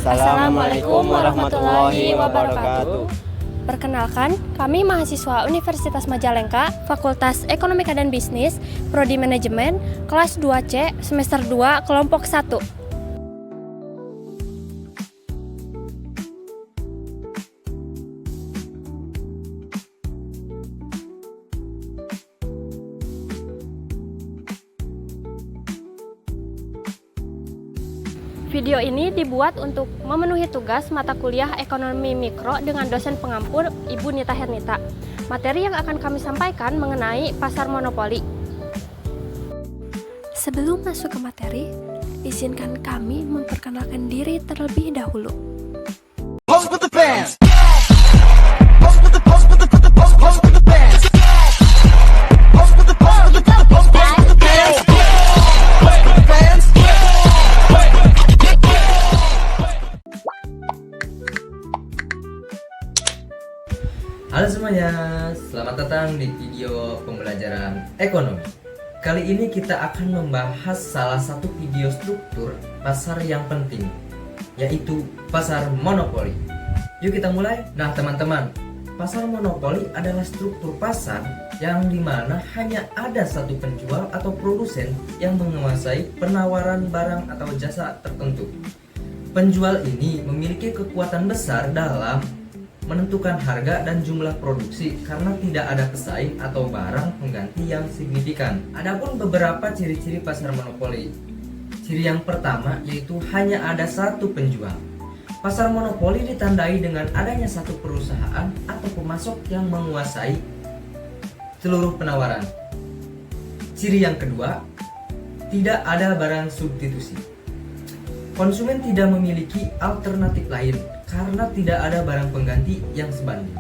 Assalamualaikum warahmatullahi wabarakatuh. Perkenalkan, kami mahasiswa Universitas Majalengka, Fakultas Ekonomika dan Bisnis, Prodi Manajemen, kelas 2C, semester 2, kelompok 1. Video ini dibuat untuk memenuhi tugas mata kuliah Ekonomi Mikro dengan dosen pengampu Ibu Nita Hernita. Materi yang akan kami sampaikan mengenai pasar monopoli. Sebelum masuk ke materi, izinkan kami memperkenalkan diri terlebih dahulu. Halo semuanya, selamat datang di video pembelajaran ekonomi. Kali ini kita akan membahas salah satu video struktur pasar yang penting, yaitu pasar monopoli. Yuk kita mulai. Nah teman-teman, pasar monopoli adalah struktur pasar yang dimana hanya ada satu penjual atau produsen yang menguasai penawaran barang atau jasa tertentu. Penjual ini memiliki kekuatan besar dalam menentukan harga dan jumlah produksi karena tidak ada pesaing atau barang pengganti yang signifikan. Adapun beberapa ciri-ciri pasar monopoli. Ciri yang pertama yaitu hanya ada satu penjual. Pasar monopoli ditandai dengan adanya satu perusahaan atau pemasok yang menguasai seluruh penawaran. Ciri yang kedua, tidak ada barang substitusi. Konsumen tidak memiliki alternatif lain karena tidak ada barang pengganti yang sebanding.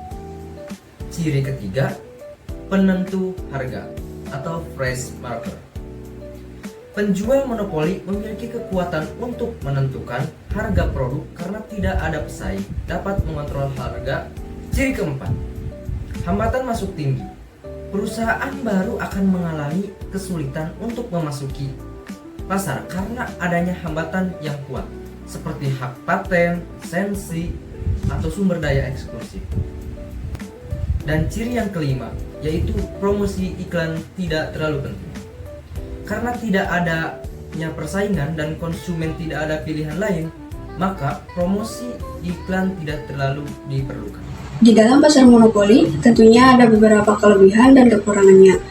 Ciri ketiga, penentu harga atau price marker. Penjual monopoli memiliki kekuatan untuk menentukan harga produk karena tidak ada pesaing, dapat mengontrol harga. Ciri keempat, hambatan masuk tinggi. Perusahaan baru akan mengalami kesulitan untuk memasuki pasar karena adanya hambatan yang kuat seperti hak paten, lisensi, atau sumber daya eksklusif. Dan ciri yang kelima yaitu promosi iklan tidak terlalu penting. Karena tidak adanya persaingan dan konsumen tidak ada pilihan lain, maka promosi iklan tidak terlalu diperlukan. Di dalam pasar monopoli tentunya ada beberapa kelebihan dan kekurangannya.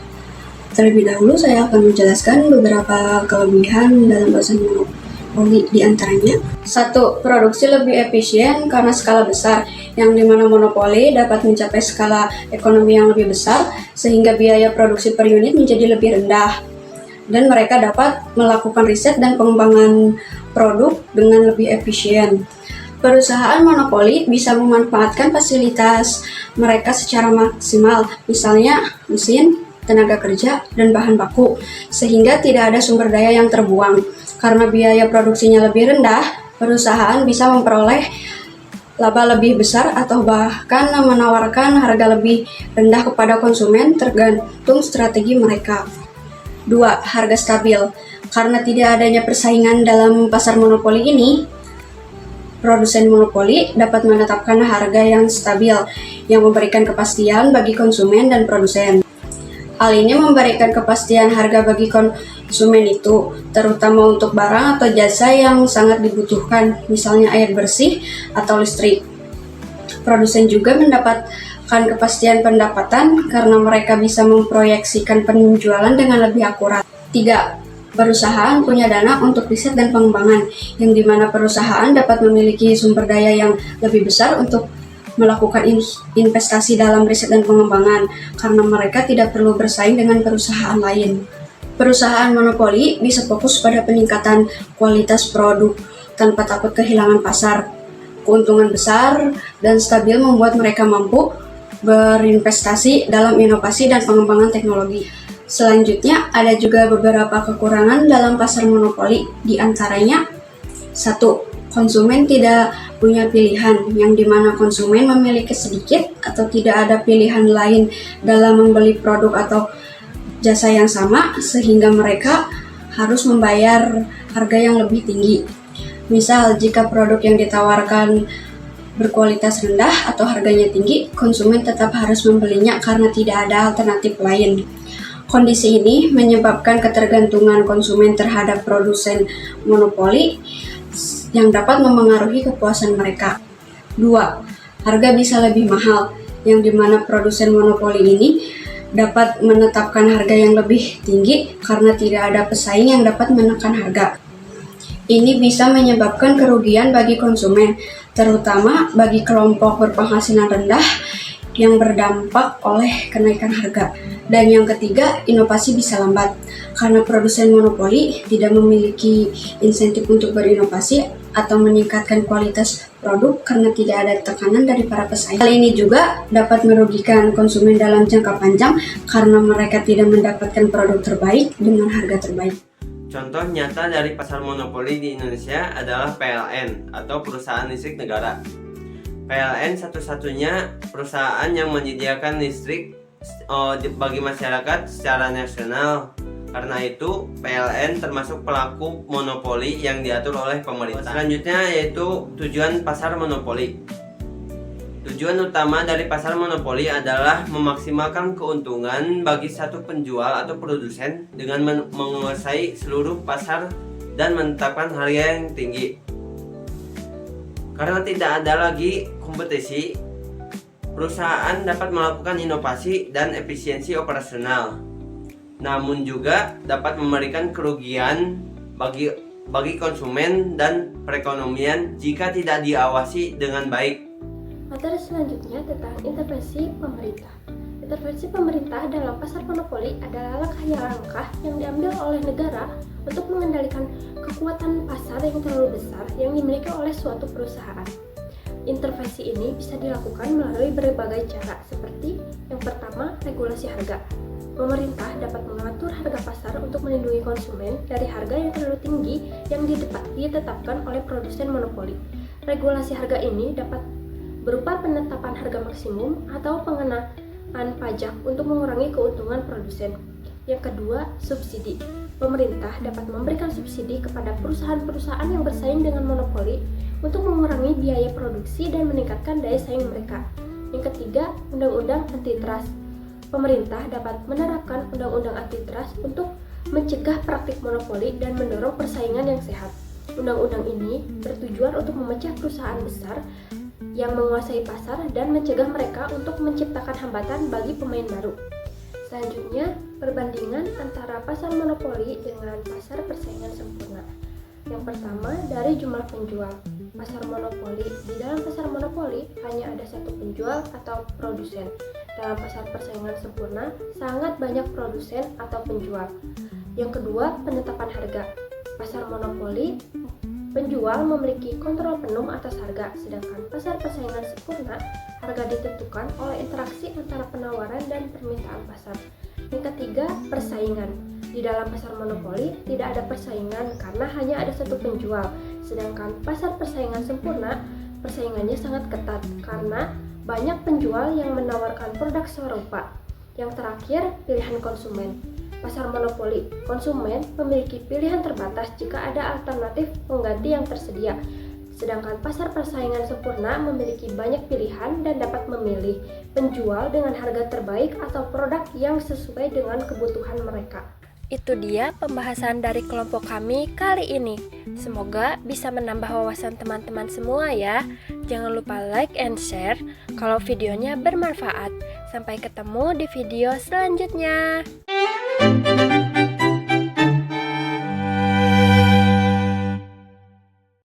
Terlebih dahulu saya akan menjelaskan beberapa kelebihan dalam pasar monopoli, di antaranya 1. Produksi lebih efisien karena skala besar, yang dimana monopoli dapat mencapai skala ekonomi yang lebih besar sehingga biaya produksi per unit menjadi lebih rendah dan mereka dapat melakukan riset dan pengembangan produk dengan lebih efisien. Perusahaan monopoli bisa memanfaatkan fasilitas mereka secara maksimal, misalnya mesin, tenaga kerja, dan bahan baku, sehingga tidak ada sumber daya yang terbuang. Karena biaya produksinya lebih rendah, perusahaan bisa memperoleh laba lebih besar atau bahkan menawarkan harga lebih rendah kepada konsumen tergantung strategi mereka. 2. Harga stabil. Karena tidak adanya persaingan dalam pasar monopoli ini, produsen monopoli dapat menetapkan harga yang stabil, yang memberikan kepastian bagi konsumen dan produsen. Hal ini memberikan kepastian harga bagi konsumen itu, terutama untuk barang atau jasa yang sangat dibutuhkan, misalnya air bersih atau listrik. Produsen juga mendapatkan kepastian pendapatan karena mereka bisa memproyeksikan penjualan dengan lebih akurat. 3. Perusahaan punya dana untuk riset dan pengembangan, yang dimana perusahaan dapat memiliki sumber daya yang lebih besar untuk melakukan investasi dalam riset dan pengembangan karena mereka tidak perlu bersaing dengan perusahaan lain. Perusahaan monopoli bisa fokus pada peningkatan kualitas produk tanpa takut kehilangan pasar. Keuntungan besar dan stabil membuat mereka mampu berinvestasi dalam inovasi dan pengembangan teknologi. Selanjutnya, ada juga beberapa kekurangan dalam pasar monopoli, di antaranya 1. Konsumen tidak punya pilihan, yang dimana konsumen memiliki sedikit atau tidak ada pilihan lain dalam membeli produk atau jasa yang sama, sehingga mereka harus membayar harga yang lebih tinggi. Misal, jika produk yang ditawarkan berkualitas rendah atau harganya tinggi, konsumen tetap harus membelinya karena tidak ada alternatif lain. Kondisi ini menyebabkan ketergantungan konsumen terhadap produsen monopoli yang dapat memengaruhi kepuasan mereka. 2. Harga bisa lebih mahal, yang dimana produsen monopoli ini dapat menetapkan harga yang lebih tinggi karena tidak ada pesaing yang dapat menekan harga. Ini bisa menyebabkan kerugian bagi konsumen, terutama bagi kelompok berpenghasilan rendah yang berdampak oleh kenaikan harga. Dan yang ketiga, inovasi bisa lambat karena produsen monopoli tidak memiliki insentif untuk berinovasi atau meningkatkan kualitas produk karena tidak ada tekanan dari para pesaing. Hal ini juga dapat merugikan konsumen dalam jangka panjang karena mereka tidak mendapatkan produk terbaik dengan harga terbaik. Contoh nyata dari pasar monopoli di Indonesia adalah PLN atau Perusahaan Listrik Negara. PLN satu-satunya perusahaan yang menyediakan listrik bagi masyarakat secara nasional. Karena itu, PLN termasuk pelaku monopoli yang diatur oleh pemerintah. Selanjutnya yaitu tujuan pasar monopoli. Tujuan utama dari pasar monopoli adalah memaksimalkan keuntungan bagi satu penjual atau produsen dengan menguasai seluruh pasar dan menetapkan harga yang tinggi. Karena tidak ada lagi kompetisi, perusahaan dapat melakukan inovasi dan efisiensi operasional. Namun juga dapat memberikan kerugian bagi konsumen dan perekonomian jika tidak diawasi dengan baik. Materi selanjutnya tentang intervensi pemerintah. Intervensi pemerintah dalam pasar monopoli adalah langkah yang diambil oleh negara untuk mengendalikan kekuatan pasar yang terlalu besar yang dimiliki oleh suatu perusahaan. Intervensi ini bisa dilakukan melalui berbagai cara, seperti yang pertama, regulasi harga. Pemerintah dapat mengatur harga pasar untuk melindungi konsumen dari harga yang terlalu tinggi yang ditetapkan oleh produsen monopoli. Regulasi harga ini dapat berupa penetapan harga maksimum atau pengenaan pajak untuk mengurangi keuntungan produsen. Yang kedua, subsidi. Pemerintah dapat memberikan subsidi kepada perusahaan-perusahaan yang bersaing dengan monopoli untuk mengurangi biaya produksi dan meningkatkan daya saing mereka. Yang ketiga, undang-undang antitrust. Pemerintah dapat menerapkan undang-undang antitrust untuk mencegah praktik monopoli dan mendorong persaingan yang sehat. Undang-undang ini bertujuan untuk memecah perusahaan besar yang menguasai pasar dan mencegah mereka untuk menciptakan hambatan bagi pemain baru. Selanjutnya, perbandingan antara pasar monopoli dengan pasar persaingan sempurna. Yang pertama, dari jumlah penjual. Di dalam pasar monopoli hanya ada satu penjual atau produsen. Dalam pasar persaingan sempurna, sangat banyak produsen atau penjual. Yang kedua, penetapan harga. Pasar monopoli, penjual memiliki kontrol penuh atas harga, sedangkan pasar persaingan sempurna, harga ditentukan oleh interaksi antara penawaran dan permintaan pasar. Yang ketiga, persaingan. Di dalam pasar monopoli tidak ada persaingan karena hanya ada satu penjual, sedangkan pasar persaingan sempurna, persaingannya sangat ketat karena banyak penjual yang menawarkan produk serupa. Yang terakhir, pilihan konsumen. Pasar monopoli, konsumen memiliki pilihan terbatas jika ada alternatif pengganti yang tersedia. Sedangkan pasar persaingan sempurna memiliki banyak pilihan dan dapat memilih penjual dengan harga terbaik atau produk yang sesuai dengan kebutuhan mereka. Itu dia pembahasan dari kelompok kami kali ini. Semoga bisa menambah wawasan teman-teman semua ya. Jangan lupa like and share kalau videonya bermanfaat. Sampai ketemu di video selanjutnya.